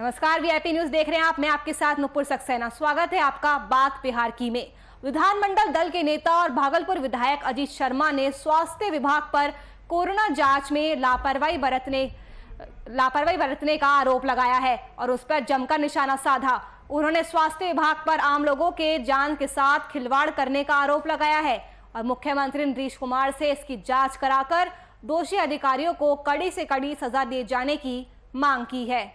नमस्कार, VIP news देख रहे हैं आप। मैं आपके साथ नुपुर सक्सेना। स्वागत है आपका बात बिहार की में। विधानमंडल दल के नेता और भागलपुर विधायक अजीत शर्मा ने स्वास्थ्य विभाग पर कोरोना जांच में लापरवाही बरतने का आरोप लगाया है और उस पर जमकर निशाना साधा। उन्होंने स्वास्थ्य विभाग पर आम लोगों के जान के साथ खिलवाड़ करने का आरोप लगाया है और मुख्यमंत्री नीतीश कुमार से इसकी जांच कराकर दोषी अधिकारियों को कड़ी से कड़ी सजा दिए जाने की मांग की है।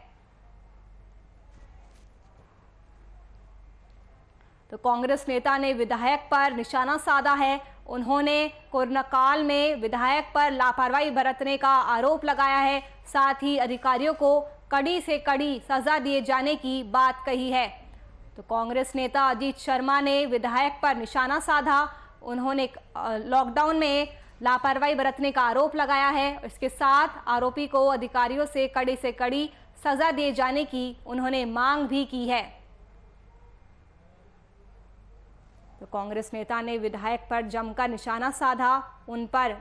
तो कांग्रेस नेता ने विधायक पर निशाना साधा है। उन्होंने कोरोना काल में विधायक पर लापरवाही बरतने का आरोप लगाया है, साथ ही अधिकारियों को कड़ी से कड़ी सजा दिए जाने की बात कही है। तो कांग्रेस नेता अजीत शर्मा ने विधायक पर निशाना साधा। उन्होंने लॉकडाउन में लापरवाही बरतने का आरोप लगाया है। इसके साथ आरोपी को अधिकारियों से कड़ी सजा दिए जाने की उन्होंने मांग भी की है। तो कांग्रेस नेता ने विधायक पर जमकर निशाना साधा, उन पर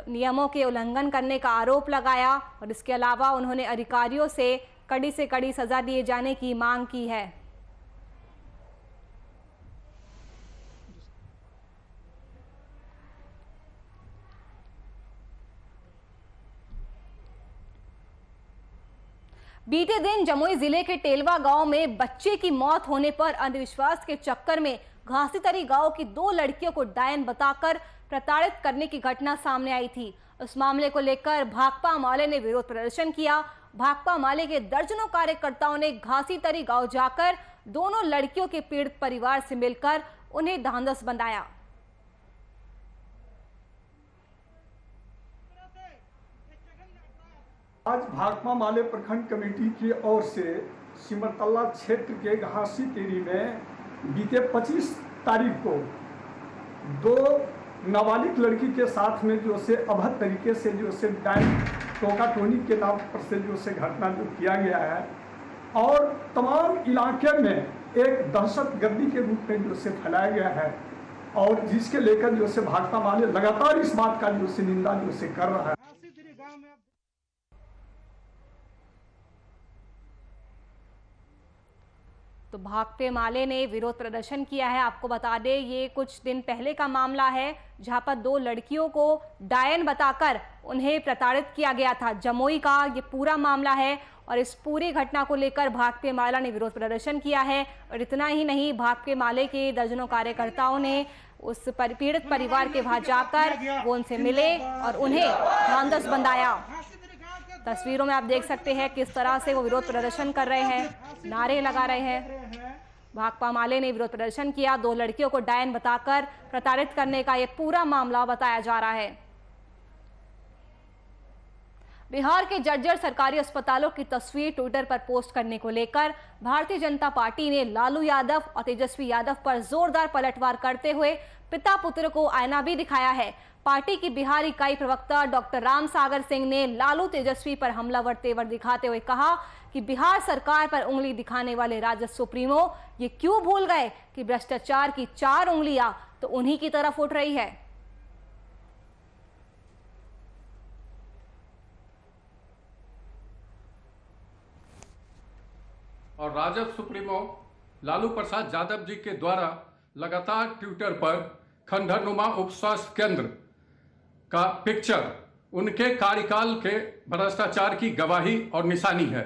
नियमों के उल्लंघन करने का आरोप लगाया और इसके अलावा उन्होंने अधिकारियों से कड़ी सजा दिए जाने की मांग की है। बीते दिन जमुई जिले के टेलवा गांव में बच्चे की मौत होने पर अंधविश्वास के चक्कर में घासीतरी गांव की 2 लड़कियों को डायन बताकर प्रताड़ित करने की घटना सामने आई थी। उस मामले को लेकर भाकपा माले ने विरोध प्रदर्शन किया। भाकपा माले के दर्जनों कार्यकर्ताओं ने घासीतरी गांव जाकर दोनों लड़कियों के पीड़ित परिवार से मिलकर उन्हें ढांढस बंधाया। आज भाकपा माले प्रखंड कमेटी की ओर से सिमरतल्ला क्षेत्र के घासीतेरी में बीते 25 तारीख को 2 नाबालिग लड़की के साथ में जो से अभद्र तरीके से जो से डायन टोका टोनी के नाम पर से जो से घटना जो किया गया है और तमाम इलाके में एक दहशतगर्दी के रूप में जो से फैलाया गया है और जिसके लेकर जो से भाकपा माले लगातार इस बात का जो से निंदा जो से कर रहा है। तो भाकपा माले ने विरोध प्रदर्शन किया है। आपको बता दें, ये कुछ दिन पहले का मामला है जहां पर 2 लड़कियों को डायन बताकर उन्हें प्रताड़ित किया गया था। जमुई का ये पूरा मामला है और इस पूरी घटना को लेकर भाकपा माले ने विरोध प्रदर्शन किया है। और इतना ही नहीं, भाकपा माले के दर्जनों कार्यकर्ताओं ने उस पीड़ित परिवार के वहां जाकर वो उनसे मिले और उन्हें ढांढस बंधाया। तस्वीरों में आप देख सकते हैं किस तरह से वो विरोध प्रदर्शन कर रहे हैं, नारे लगा रहे हैं। भाकपा माले ने विरोध प्रदर्शन किया। 2 लड़कियों को डायन बताकर प्रताड़ित करने का ये पूरा मामला बताया जा रहा है। बिहार के जर्जर सरकारी अस्पतालों की तस्वीर ट्विटर पर पोस्ट करने को लेकर भारतीय जनता पार्टी ने लालू यादव और तेजस्वी यादव पर जोरदार पलटवार करते हुए पिता पुत्र को आईना भी दिखाया है। पार्टी की बिहार इकाई प्रवक्ता डॉक्टर राम सागर सिंह ने लालू तेजस्वी पर हमलावर तेवर दिखाते हुए कहा कि बिहार सरकार पर उंगली दिखाने वाले राजद सुप्रीमो ये क्यों भूल गए कि भ्रष्टाचार की 4 उंगलियां तो उन्हीं की तरफ उठ रही है। और राजद सुप्रीमो लालू प्रसाद यादव जी के द्वारा लगातार ट्विटर पर खंडहरनुमा उप स्वास्थ्य केंद्र का पिक्चर उनके कार्यकाल के भ्रष्टाचार की गवाही और निशानी है।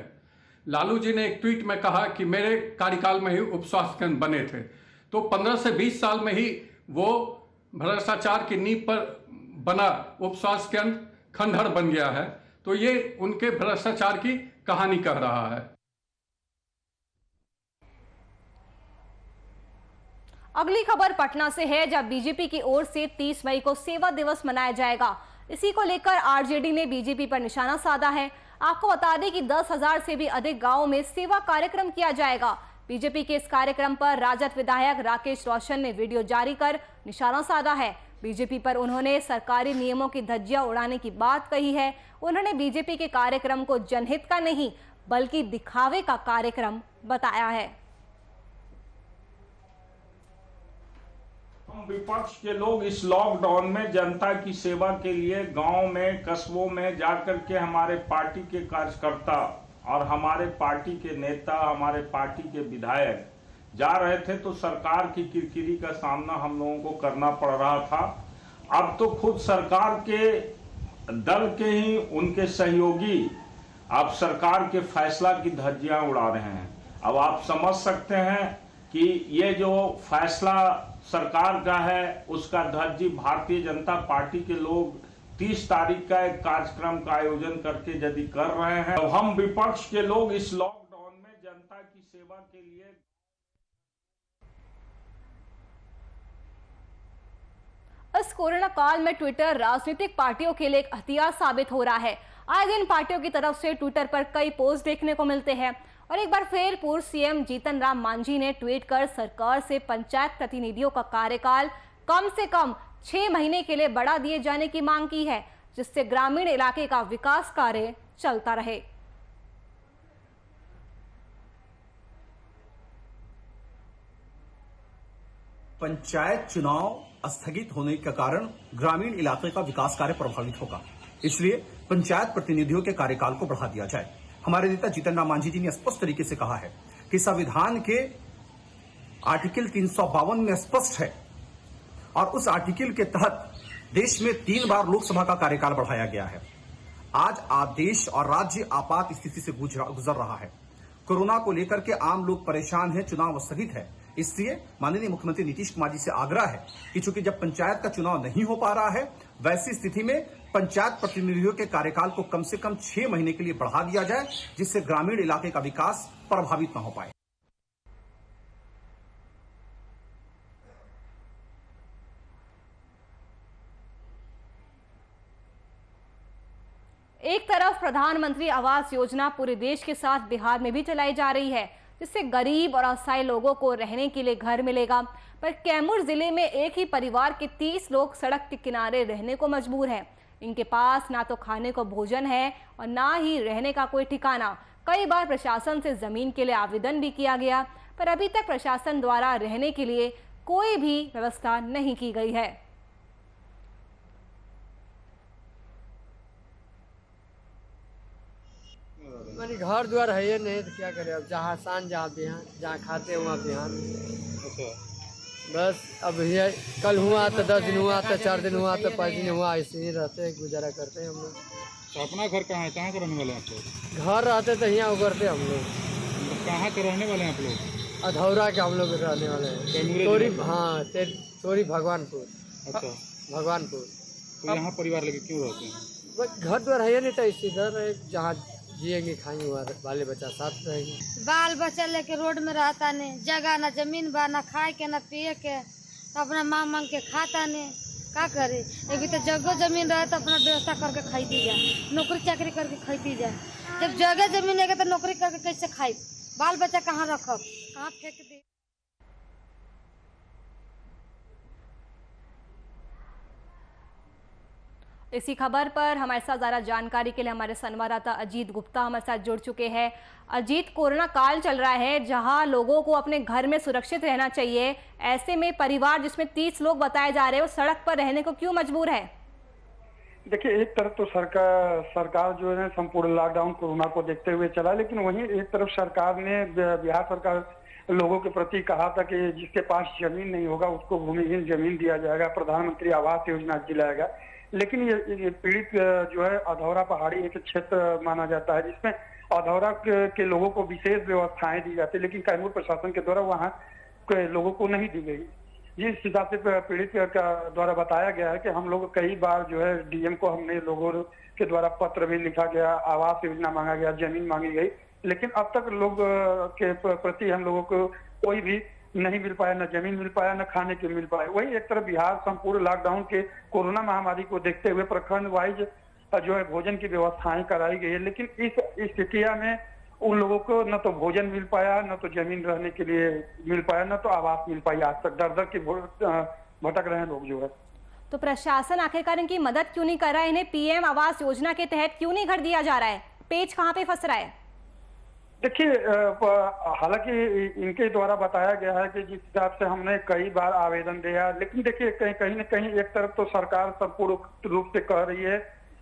लालू जी ने एक ट्वीट में कहा कि मेरे कार्यकाल में ही उप स्वास्थ्य केंद्र बने थे, तो 15 से 20 साल में ही वो भ्रष्टाचार की नींव पर बना उप स्वास्थ्य केंद्र खंडहर बन गया है। तो ये उनके भ्रष्टाचार की कहानी कह रहा है। अगली खबर पटना से है, जब बीजेपी की ओर से 30 मई को सेवा दिवस मनाया जाएगा। इसी को लेकर आरजेडी ने बीजेपी पर निशाना साधा है। आपको बता दें कि 10,000 से भी अधिक गांवों में सेवा कार्यक्रम किया जाएगा। बीजेपी के इस कार्यक्रम पर राजद विधायक राकेश रोशन ने वीडियो जारी कर निशाना साधा है। बीजेपी पर उन्होंने सरकारी नियमों की धज्जियां उड़ाने की बात कही है। उन्होंने बीजेपी के कार्यक्रम को जनहित का नहीं बल्कि दिखावे का कार्यक्रम बताया है। हम विपक्ष के लोग इस लॉकडाउन में जनता की सेवा के लिए गांव में, कस्बों में जाकर के हमारे पार्टी के कार्यकर्ता और हमारे पार्टी के नेता, हमारे पार्टी के विधायक जा रहे थे तो सरकार की किरकिरी का सामना हम लोगों को करना पड़ रहा था। अब तो खुद सरकार के दल के ही उनके सहयोगी अब सरकार के फैसला की धज्जियां उड़ा रहे हैं। अब आप समझ सकते हैं कि ये जो फैसला सरकार का है उसका धज्जी भारतीय जनता पार्टी के लोग 30 तारीख का एक कार्यक्रम का आयोजन करके यदि कर रहे हैं, तो हम विपक्ष के लोग इस लॉकडाउन में जनता की सेवा के लिए इस कोरोना काल में ट्विटर राजनीतिक पार्टियों के लिए एक हथियार साबित हो रहा है। आए दिन पार्टियों की तरफ से ट्विटर पर कई पोस्ट देखने को मिलते हैं और एक बार फिर पूर्व सीएम जीतन राम मांझी ने ट्वीट कर सरकार से पंचायत प्रतिनिधियों का कार्यकाल कम से कम 6 महीने के लिए बढ़ा दिए जाने की मांग की है, जिससे ग्रामीण इलाके का विकास कार्य चलता रहे। पंचायत चुनाव स्थगित होने के कारण ग्रामीण इलाके का विकास कार्य प्रभावित होगा, इसलिए पंचायत प्रतिनिधियों के कार्यकाल को बढ़ा दिया जाए। हमारे नेता जीतन राम मांझी जी ने स्पष्ट तरीके से कहा है कि संविधान के आर्टिकल 352 में स्पष्ट है और उस आर्टिकल के तहत देश में 3 बार लोकसभा का कार्यकाल बढ़ाया गया है। आज देश और राज्य आपात स्थिति से गुजर रहा है। कोरोना को लेकर के आम लोग परेशान हैं, चुनाव स्थगित है। इसलिए माननीय मुख्यमंत्री नीतीश कुमार जी से आग्रह है कि चूंकि जब पंचायत का चुनाव नहीं हो पा रहा है, वैसी स्थिति में पंचायत प्रतिनिधियों के कार्यकाल को कम से कम 6 महीने के लिए बढ़ा दिया जाए, जिससे ग्रामीण इलाके का विकास प्रभावित न हो पाए। एक तरफ प्रधानमंत्री आवास योजना पूरे देश के साथ बिहार में भी चलाई जा रही है, जिससे गरीब और असहाय लोगों को रहने के लिए घर मिलेगा, पर कैमूर जिले में एक ही परिवार के 30 लोग सड़क के किनारे रहने को मजबूर हैं। इनके पास ना तो खाने को भोजन है और ना ही रहने का कोई ठिकाना। कई बार प्रशासन से जमीन के लिए आवेदन भी किया गया, पर अभी तक प्रशासन द्वारा रहने के लिए कोई भी व्यवस्था नहीं की गई है। मानी घर द्वार है ये नहीं तो क्या करें। अब जहाँ शान जहाँ बिहान, जहाँ खाते वहाँ बिहान। बस अब ये कल हुआ तो 10 दिन हुआ तो 4 दिन हुआ तो 5 दिन हुआ, ऐसे ही रहते हैं, गुजारा करते हैं हम लोग। तो अपना घर कहाँ है, कहाँ के रहने वाले हैं आप लोग? घर रहते तो यहाँ उगरते हम लोग। कहाँ के रहने वाले हैं आप लोग? अधौरा के हम लोग रहने वाले हैं। तोरी, हाँ तोरी भगवानपुर। अच्छा, भगवानपुर। तो यहाँ परिवार लेके क्यों रहते हैं? बस घर द्वार है नहीं तो इसी तरह जहाँ जिएंगे खाएंगे वहाँ बाले बच्चा साथ रहेंगे। बाल बच्चा लेके रोड में रहता ने, जगह ना जमीन बा, ना खाए के ना पिए के, तो अपना मांग के खाता ने। का करे, अभी तो जगह जमीन रहे तो अपना व्यवस्था करके खाईती जाए, नौकरी चाकरी करके खाईती जाए। जब जगह जमीन है तो नौकरी करके कैसे खाई? बाल बच्चा कहाँ रखब, कहाँ फेंक दे। इसी खबर पर हमारे साथ ज़्यादा जानकारी के लिए हमारे संवाददाता अजीत गुप्ता हमारे साथ जुड़ चुके हैं। अजीत, कोरोना काल चल रहा है जहां लोगों को अपने घर में सुरक्षित रहना चाहिए, ऐसे में परिवार जिसमें 30 लोग बताए जा रहे हैं वो सड़क पर रहने को क्यों मजबूर है? देखिए, एक तरफ तो सरकार जो है संपूर्ण लॉकडाउन कोरोना को देखते हुए चला, लेकिन वहीं एक तरफ सरकार ने, बिहार सरकार लोगों के प्रति कहा था कि जिसके पास जमीन नहीं होगा उसको भूमिहीन जमीन दिया जाएगा, प्रधानमंत्री आवास योजना दिलाएगा। लेकिन ये पीड़ित जो है अधौरा पहाड़ी एक क्षेत्र माना जाता है, जिसमें अधौरा के लोगों को विशेष व्यवस्थाएं दी जाती है, लेकिन कैमूर प्रशासन के द्वारा वहां के लोगों को नहीं दी गई। जिस हिसाब से पीड़ित का द्वारा बताया गया है कि हम लोग कई बार जो है डीएम को हमने लोगों के द्वारा पत्र भी लिखा गया, आवास योजना मांगा गया, जमीन मांगी गई, लेकिन अब तक लोग के प्रति हम लोगों को कोई भी नहीं मिल पाया, न जमीन मिल पाया, न खाने के मिल पाए। वही एक तरफ बिहार संपूर्ण लॉकडाउन के कोरोना महामारी को देखते हुए प्रखंड वाइज जो है भोजन की व्यवस्थाएं कराई गई है, लेकिन इस स्थिति में उन लोगों को न तो भोजन मिल पाया, न तो जमीन रहने के लिए मिल पाया, न तो आवास मिल पाई। आज तक दर दर के भटक रहे हैं लोग जो है। तो प्रशासन आखिरकार इनकी मदद क्यों नहीं कर रहा है? इन्हें पीएम आवास योजना के तहत क्यों नहीं घर दिया जा रहा है? पेच कहाँ पे फंस रहा है? देखिए, हालांकि इनके द्वारा बताया गया है कि जिस हिसाब से हमने कई बार आवेदन दिया, लेकिन देखिए कहीं न कहीं एक तरफ तो सरकार संपूर्ण रूप से कह रही है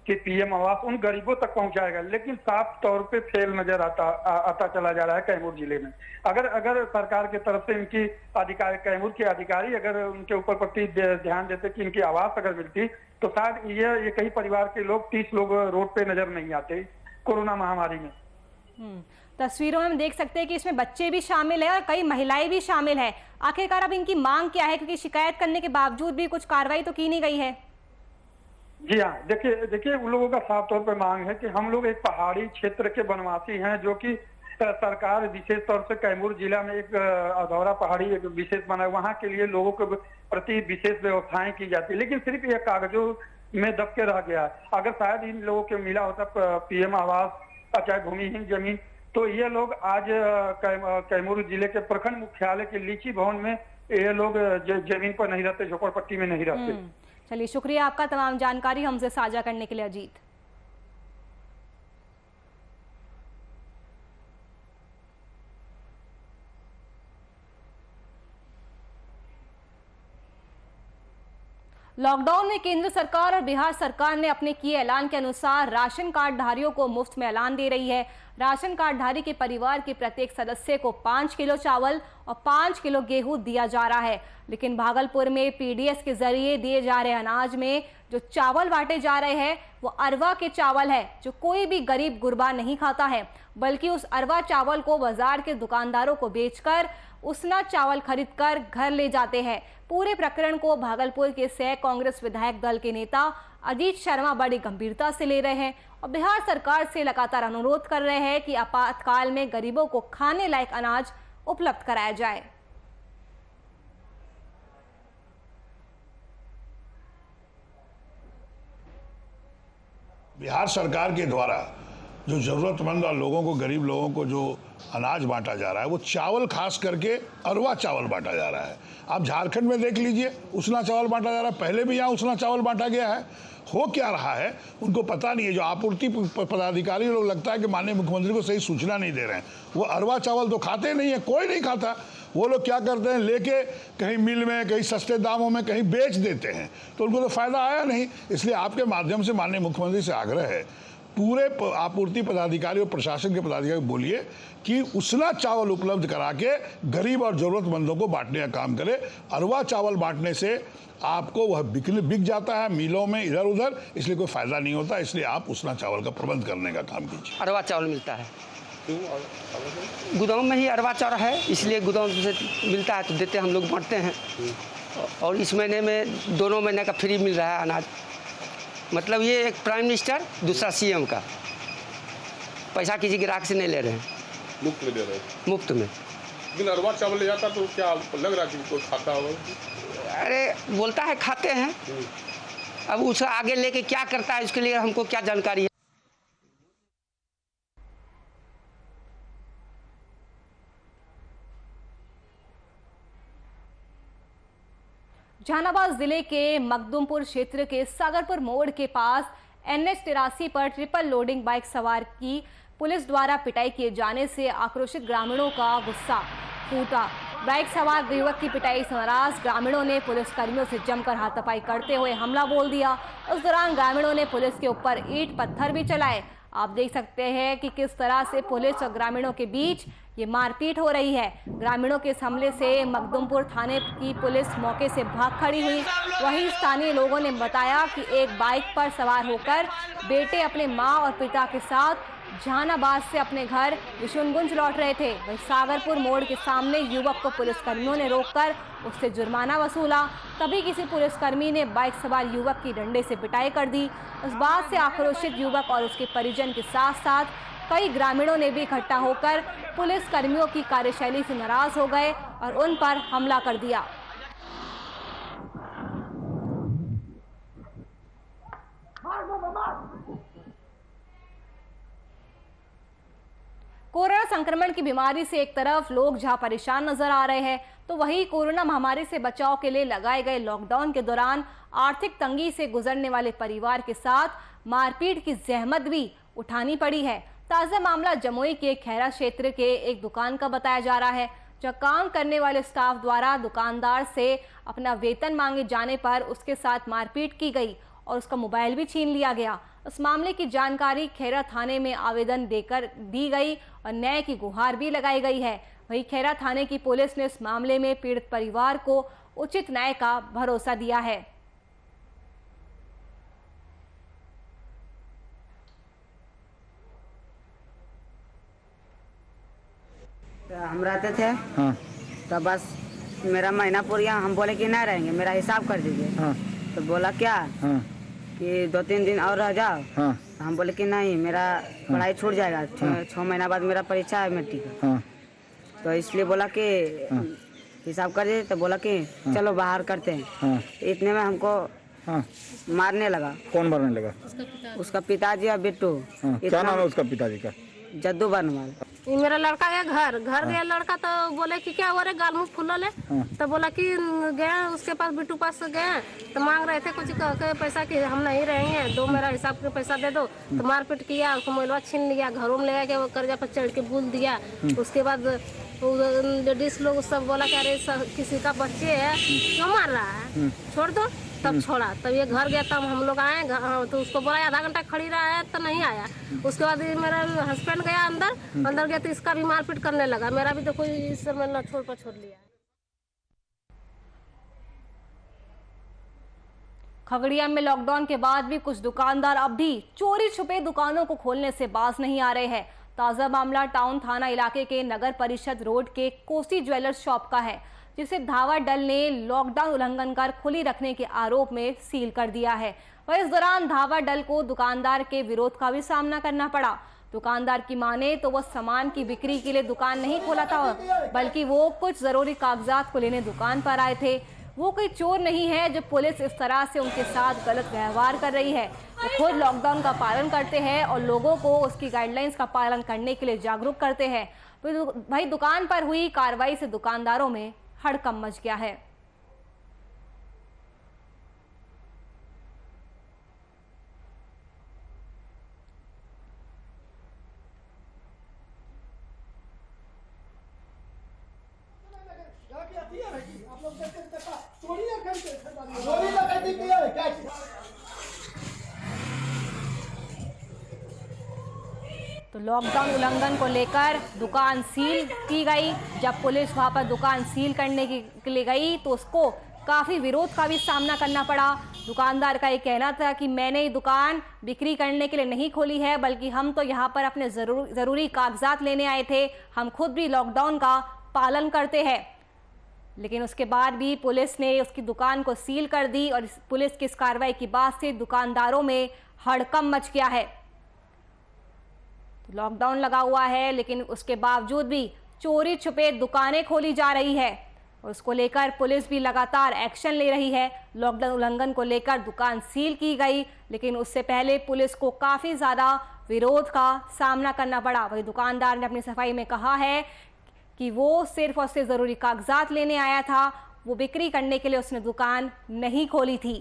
कि पीएम आवास उन गरीबों तक पहुंचाएगा, लेकिन साफ तौर पे फेल नजर आता चला जा रहा है कैमूर जिले में। अगर सरकार की तरफ से इनकी अधिकारी, कैमूर के अधिकारी अगर उनके ऊपर प्रति ध्यान देते कि इनकी आवास अगर मिलती तो शायद ये कई परिवार के लोग 30 लोग रोड पे नजर नहीं आते कोरोना महामारी में। तस्वीरों में हम देख सकते हैं कि इसमें बच्चे भी शामिल है और कई महिलाएं भी शामिल है। आखिरकार अब इनकी मांग क्या है, क्योंकि शिकायत करने के बावजूद भी कुछ कार्रवाई तो की नहीं गई है। जी हाँ, देखिए उन लोगों का साफ तौर पर मांग है कि हम लोग एक पहाड़ी क्षेत्र के वनवासी हैं, जो कि सरकार विशेष तौर से कैमूर जिला में एक अधौरा पहाड़ी एक विशेष बना है, वहाँ के लिए लोगों के प्रति विशेष व्यवस्थाएं की जाती है, लेकिन सिर्फ ये कागजों में दब के रह गया है। अगर शायद इन लोगों को मिला होता पीएम आवास चाहे भूमिहीन जमीन, तो ये लोग आज कैमूर जिले के प्रखंड मुख्यालय के लीची भवन में ये लोग जमीन पर नहीं रहते, झोपड़पट्टी में नहीं रहते। चलिए, शुक्रिया आपका तमाम जानकारी हमसे साझा करने के लिए अजीत। लॉकडाउन में केंद्र सरकार और बिहार सरकार ने अपने किए ऐलान के अनुसार राशन कार्ड धारियों को मुफ्त में ऐलान दे रही है। राशन कार्ड धारी के परिवार के प्रत्येक सदस्य को 5 किलो चावल और 5 किलो गेहूं दिया जा रहा है। लेकिन भागलपुर में पीडीएस के जरिए दिए जा रहे अनाज में जो चावल बांटे जा रहे हैं वो अरवा के चावल है, जो कोई भी गरीब गुरबा नहीं खाता है, बल्कि उस अरवा चावल को बाजार के दुकानदारों को बेचकर उसना चावल खरीदकर घर ले जाते हैं। पूरे प्रकरण को भागलपुर के सह कांग्रेस विधायक दल के नेता अजीत शर्मा बड़ी गंभीरता से ले रहे हैं और बिहार सरकार से लगातार अनुरोध कर रहे हैं कि आपातकाल में गरीबों को खाने लायक अनाज उपलब्ध कराया जाए। बिहार सरकार के द्वारा जो जरूरतमंद और लोगों को, गरीब लोगों को जो अनाज बांटा जा रहा है वो चावल खास करके अरवा चावल बांटा जा रहा है। आप झारखंड में देख लीजिए, उसना चावल बांटा जा रहा है, पहले भी यहाँ उसना चावल बांटा गया है। हो क्या रहा है उनको पता नहीं है। जो आपूर्ति पदाधिकारी लोग लगता है कि माननीय मुख्यमंत्री को सही सूचना नहीं दे रहे हैं। वो अरवा चावल तो खाते नहीं है, कोई नहीं खाता। वो लोग क्या करते हैं, लेके कहीं मिल में, कहीं सस्ते दामों में कहीं बेच देते हैं, तो उनको तो फायदा आया नहीं। इसलिए आपके माध्यम से माननीय मुख्यमंत्री से आग्रह है, पूरे आपूर्ति पदाधिकारी और प्रशासन के पदाधिकारी बोलिए कि उसना चावल उपलब्ध करा के गरीब और जरूरतमंदों को बांटने का काम करे। अरवा चावल बांटने से आपको वह बिक जाता है मिलों में इधर उधर, इसलिए कोई फायदा नहीं होता। इसलिए आप उसना चावल का प्रबंध करने का काम कीजिए। अरवा चावल मिलता है, गोदाम में ही अरवा चावल है, इसलिए गोदाम से मिलता है तो देते हम लोग बांटते हैं। और इस महीने में दोनों महीने का फ्री मिल रहा है अनाज। मतलब ये एक प्राइम मिनिस्टर, दूसरा सीएम का पैसा किसी ग्राहक से नहीं ले रहे हैं, मुफ्त में दे रहे हैं, मुफ्त में। लेकिन अरवा चावल ले जाता तो क्या लग रहा है कि कोई खाता होगा? अरे बोलता है खाते हैं, अब उसे आगे लेके क्या करता है उसके लिए हमको क्या जानकारी है। जहानाबाद जिले के मखदुमपुर क्षेत्र के सागरपुर मोड़ के पास NH-83 पर ट्रिपल लोडिंग बाइक सवार की पुलिस द्वारा पिटाई किए जाने से आक्रोशित ग्रामीणों का गुस्सा फूटा। बाइक सवार युवक की पिटाई से नाराज ग्रामीणों ने पुलिस कर्मियों से जमकर हाथापाई करते हुए हमला बोल दिया। उस दौरान ग्रामीणों ने पुलिस के ऊपर ईंट पत्थर भी चलाए। आप देख सकते हैं कि किस तरह से पुलिस और ग्रामीणों के बीच ये मारपीट हो रही है। ग्रामीणों के इस हमले से मखदुमपुर थाने की पुलिस मौके से भाग खड़ी हुई। वहीं स्थानीय लोगों ने बताया कि एक बाइक पर सवार होकर बेटे अपने मां और पिता के साथ जहानाबाद से अपने घर विशुनगंज लौट रहे थे। वहीं सागरपुर मोड़ के सामने युवक को पुलिसकर्मियों ने रोककर उससे जुर्माना वसूला। तभी किसी पुलिसकर्मी ने बाइक सवार युवक की डंडे से पिटाई कर दी। उस बात से आक्रोशित युवक और उसके परिजन के साथ साथ कई ग्रामीणों ने भी इकट्ठा होकर पुलिस कर्मियों की कार्यशैली से नाराज हो गए और उन पर हमला कर दिया। कोरोना संक्रमण की बीमारी से एक तरफ लोग जहां परेशान नजर आ रहे हैं, तो वहीं कोरोना महामारी से बचाव के लिए लगाए गए लॉकडाउन के दौरान आर्थिक तंगी से गुजरने वाले परिवार के साथ मारपीट की जहमत भी उठानी पड़ी है। ताजा मामला जमुई के खैरा क्षेत्र के एक दुकान का बताया जा रहा है, जहां काम करने वाले स्टाफ द्वारा दुकानदार से अपना वेतन मांगे जाने पर उसके साथ मारपीट की गई और उसका मोबाइल भी छीन लिया गया। उस मामले की जानकारी खैरा थाने में आवेदन देकर दी गई और न्याय की गुहार भी लगाई गई है। वहीं खैरा थाने की पुलिस ने इस मामले में पीड़ित परिवार को उचित न्याय का भरोसा दिया है। हम रहते थे तो बस मेरा महीना पूरा गया, हम बोले कि नहीं रहेंगे, मेरा हिसाब कर दीजिए। तो बोला क्या कि 2-3 दिन और रह जाओ। हम बोले कि नहीं, मेरा पढ़ाई छूट जाएगा, 6 महीना बाद मेरा परीक्षा है मैट्रिक का। तो इसलिए बोला कि हिसाब कर दीजिए। तो बोला कि चलो बाहर करते हैं। इतने में हमको मारने लगा। कौन मारने लगा? उसका पिताजी और बिट्टू। क्या नाम है उसका पिताजी का? जद्दू बनवाल। मेरा लड़का गया घर गया लड़का, तो बोले कि क्या हो रहा है, गाल मुँह फूलल है। तो बोला कि गया उसके पास, बिट्टू पास गए तो मांग रहे थे कुछ पैसा कि हम नहीं रहेंगे, दो मेरा हिसाब के पैसा दे दो। तो मारपीट किया, उसको मोबाइल छीन लिया, घरों में ले गया, वो कर्जा पर चढ़ के भूल दिया। उसके बाद लेडीज लोग सब बोला कि अरे किसी का बच्चे है, क्यों मार रहा है, छोड़ दो। तब छोड़ा, तब ये घर गया, तब हम लोग आए तो उसको बोला आधा घंटा खड़ी रहा है तो नहीं आया। उसके बाद मेरा हस्बैंड गया अंदर गया तो इसका भी मारपीट करने लगा। मेरा भी तो कोई इस समय न छोड़ लिया। खगड़िया में लॉकडाउन के बाद भी कुछ दुकानदार अब भी चोरी छुपे दुकानों को खोलने से बाज नहीं आ रहे हैं। ताजा मामला टाउन थाना इलाके के नगर परिषद रोड के कोसी ज्वेलर्स शॉप का है, जिसे धावा दल ने लॉकडाउन उल्लंघन कर खुली रखने के आरोप में सील कर दिया है। वह इस दौरान धावा दल को दुकानदार के विरोध का भी सामना करना पड़ा। दुकानदार की माने तो वो सामान की बिक्री के लिए दुकान नहीं खोला था, बल्कि वो कुछ जरूरी कागजात को लेने दुकान पर आए थे। वो कोई चोर नहीं है जो पुलिस इस तरह से उनके साथ गलत व्यवहार कर रही है। वो खुद लॉकडाउन का पालन करते हैं और लोगों को उसकी गाइडलाइंस का पालन करने के लिए जागरूक करते हैं। भाई दुकान पर हुई कार्रवाई से दुकानदारों में हड़कंप मच गया है। तो लॉकडाउन उल्लंघन को लेकर दुकान सील की गई। जब पुलिस वहां पर दुकान सील करने के लिए गई तो उसको काफी विरोध का भी सामना करना पड़ा। दुकानदार का ये कहना था कि मैंने ये दुकान बिक्री करने के लिए नहीं खोली है, बल्कि हम तो यहाँ पर अपने जरूरी कागजात लेने आए थे। हम खुद भी लॉकडाउन का पालन करते हैं। लेकिन उसके बाद भी पुलिस ने उसकी दुकान को सील कर दी और पुलिस की इस कार्रवाई की बात से दुकानदारों में हड़कंप मच गया है। लॉकडाउन लगा हुआ है, लेकिन उसके बावजूद भी चोरी छुपे दुकानें खोली जा रही है और उसको लेकर पुलिस भी लगातार एक्शन ले रही है। लॉकडाउन उल्लंघन को लेकर दुकान सील की गई, लेकिन उससे पहले पुलिस को काफ़ी ज़्यादा विरोध का सामना करना पड़ा। वही दुकानदार ने अपनी सफाई में कहा है कि वो सिर्फ और सिर्फ ज़रूरी कागजात लेने आया था, वो बिक्री करने के लिए उसने दुकान नहीं खोली थी।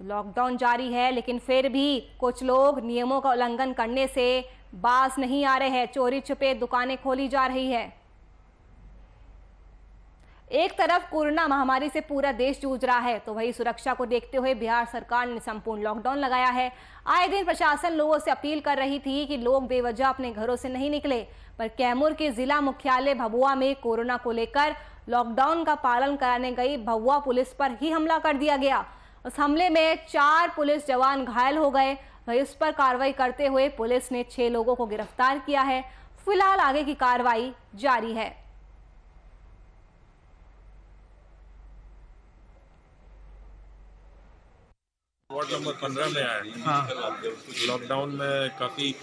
लॉकडाउन जारी है, लेकिन फिर भी कुछ लोग नियमों का उल्लंघन करने से बाज नहीं आ रहे हैं। चोरी छुपे दुकानें खोली जा रही है। एक तरफ कोरोना महामारी से पूरा देश जूझ रहा है, तो वही सुरक्षा को देखते हुए बिहार सरकार ने संपूर्ण लॉकडाउन लगाया है। आए दिन प्रशासन लोगों से अपील कर रही थी कि लोग बेवजह अपने घरों से नहीं निकले, पर कैमूर के जिला मुख्यालय भभुआ में कोरोना को लेकर लॉकडाउन का पालन कराने गई भभुआ पुलिस पर ही हमला कर दिया गया। उस हमले में 4 पुलिस जवान घायल हो गए। वही उस पर कार्रवाई करते हुए पुलिस ने 6 लोगों को गिरफ्तार किया है। फिलहाल आगे की कार्रवाई जारी है। वार्ड नंबर 15 में आए। लॉकडाउन में काफ़ी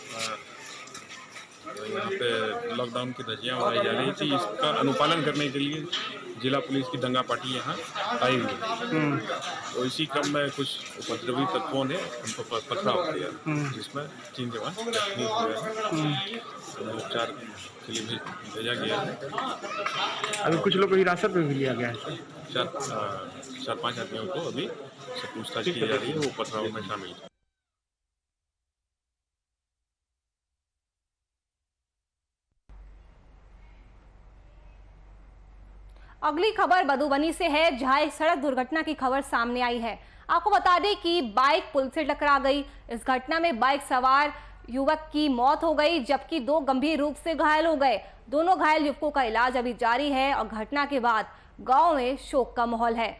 यहाँ पे लॉकडाउन की धज्जियाँ उड़ाई जा रही थी। इसका अनुपालन करने के लिए जिला पुलिस की दंगा पार्टी यहाँ आई हुई है। तो इसी क्रम में कुछ उपद्रवी तत्वों ने हमको पथराव किया, जिसमें 3 जवान जख्मी हुए हैं। उपचार के लिए भी भेजा गया है। अभी कुछ लोग को हिरासत में भी लिया गया है। 4-5 आदमियों को अभी से पूछताछ की जा रही है, वो पथराव में शामिल है। अगली खबर मधुबनी से है, जहां एक सड़क दुर्घटना की खबर सामने आई है। आपको बता दें कि बाइक पुल से टकरा गई। इस घटना में बाइक सवार युवक की मौत हो गई, जबकि 2 गंभीर रूप से घायल हो गए। दोनों घायल युवकों का इलाज अभी जारी है और घटना के बाद गांव में शोक का माहौल है।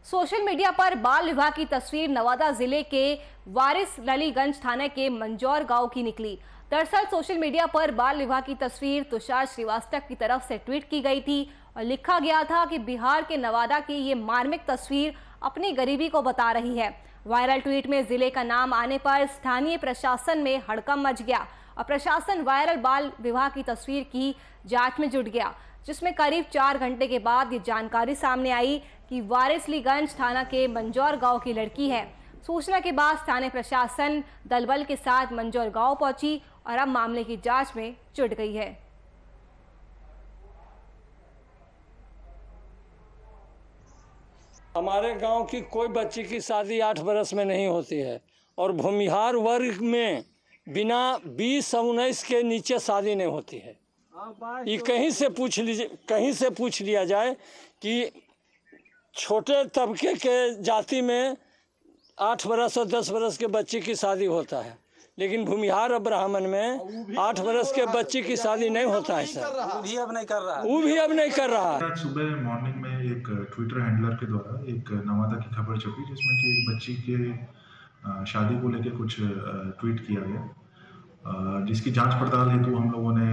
सोशल मीडिया पर बाल विवाह की तस्वीर नवादा जिले के वारिसलीगंज थाने के मंजौर गांव की निकली। दरअसल सोशल मीडिया पर बाल विवाह की तस्वीर तुषार श्रीवास्तव की तरफ से ट्वीट की गई थी और लिखा गया था कि बिहार के नवादा की ये मार्मिक तस्वीर अपनी गरीबी को बता रही है। वायरल ट्वीट में जिले का नाम आने पर स्थानीय प्रशासन में हड़कंप मच गया और प्रशासन वायरल बाल विवाह की तस्वीर की जांच में जुट गया, जिसमें करीब 4 घंटे के बाद ये जानकारी सामने आई कि वारिसलीगंज थाना के मंजौर गांव की लड़की है। सूचना के बाद स्थानीय प्रशासन दलबल के साथ मंजौर गांव पहुंची और अब मामले की जांच में जुट गई है। हमारे गांव की कोई बच्ची की शादी 8 बरस में नहीं होती है और भूमिहार वर्ग में बिना 20-19 के नीचे शादी नहीं होती है। ये कहीं से पूछ लिया जाए कि छोटे तबके के जाति में 8 बरस और 10 बरस के बच्ची की शादी होता है, लेकिन भूमिहार और ब्राह्मण में 8 बरस के बच्ची की शादी नहीं होता है सर। वो भी अब नहीं कर रहा है। आज सुबह मॉर्निंग में एक ट्विटर हैंडलर के द्वारा एक नवादा की खबर छपी, जिसमें कि एक बच्ची के शादी को लेकर कुछ ट्वीट किया गया, जिसकी जांच पड़ताल हेतु हम लोगों ने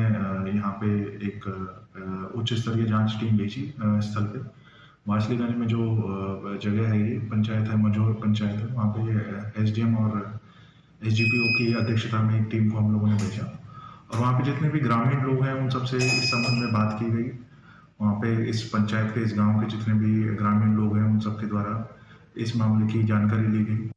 यहाँ पे एक उच्च स्तरीय जांच टीम भेजी स्थल पे। वारिसलीगंज में जो जगह है, ये पंचायत है, मंजौर पंचायत है, वहाँ पे एसडीएम और एसडीपीओ की अध्यक्षता में एक टीम को हम लोगों ने भेजा और वहाँ पे जितने भी ग्रामीण लोग हैं उन सबसे इस संबंध में बात की गई। वहाँ पे इस पंचायत के, इस गांव के जितने भी ग्रामीण लोग हैं उन सबके द्वारा इस मामले की जानकारी ली गई।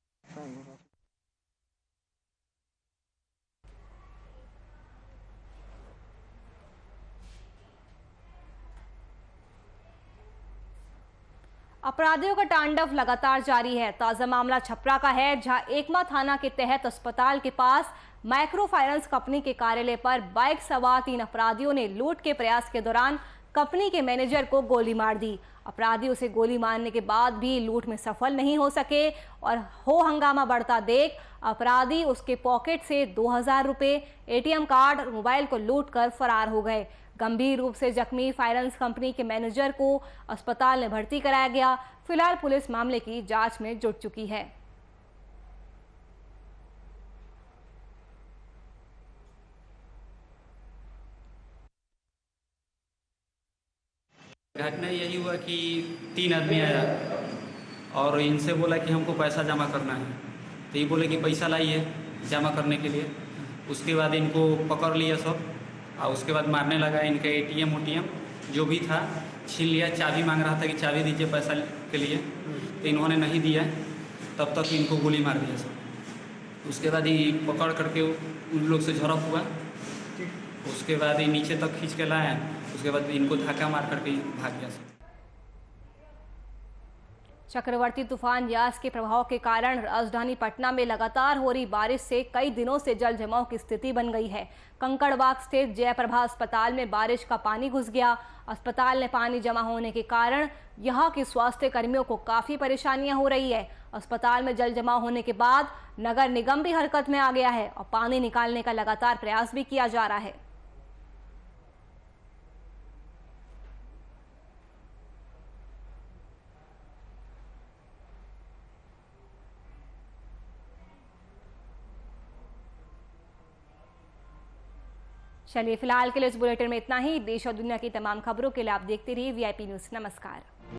अपराधियों का तांडव लगातार जारी है। ताजा मामला छपरा का है, जहां एकमा थाना के तहत अस्पताल के पास माइक्रो फाइनेंस कंपनी के कार्यालय पर बाइक सवार 3 अपराधियों ने लूट के प्रयास के दौरान कंपनी के मैनेजर को गोली मार दी। अपराधी उसे गोली मारने के बाद भी लूट में सफल नहीं हो सके और हंगामा बढ़ता देख अपराधी उसके पॉकेट से 2000 रुपए, एटीएम कार्ड और मोबाइल को लूट कर फरार हो गए। गंभीर रूप से जख्मी फाइनेंस कंपनी के मैनेजर को अस्पताल में भर्ती कराया गया। फिलहाल पुलिस मामले की जांच में जुट चुकी है। घटना यही हुआ कि 3 आदमी आया और इनसे बोला कि हमको पैसा जमा करना है, तो ये बोले कि पैसा लाइए जमा करने के लिए। उसके बाद इनको पकड़ लिया सब और उसके बाद मारने लगा। इनका एटीएम जो भी था छीन लिया। चाबी मांग रहा था कि चाबी दीजिए पैसा के लिए, तो इन्होंने नहीं दिया। तब तक इनको गोली मार दिया सब। उसके बाद ही पकड़ करके उन लोग से झड़प हुआ। उसके बाद ही नीचे तक खींच के लाया। उसके बाद इनको धक्का मार करके भाग गया सब। चक्रवाती तूफान यास के प्रभाव के कारण राजधानी पटना में लगातार हो रही बारिश से कई दिनों से जल जमाव की स्थिति बन गई है। कंकड़बाग स्थित जयप्रभा अस्पताल में बारिश का पानी घुस गया। अस्पताल में पानी जमा होने के कारण यहां के स्वास्थ्य कर्मियों को काफी परेशानियां हो रही है। अस्पताल में जल जमाव होने के बाद नगर निगम भी हरकत में आ गया है और पानी निकालने का लगातार प्रयास भी किया जा रहा है। चलिए फिलहाल के लिए इस बुलेटिन में इतना ही। देश और दुनिया की तमाम खबरों के लिए आप देखते रहिए VIP न्यूज़। नमस्कार।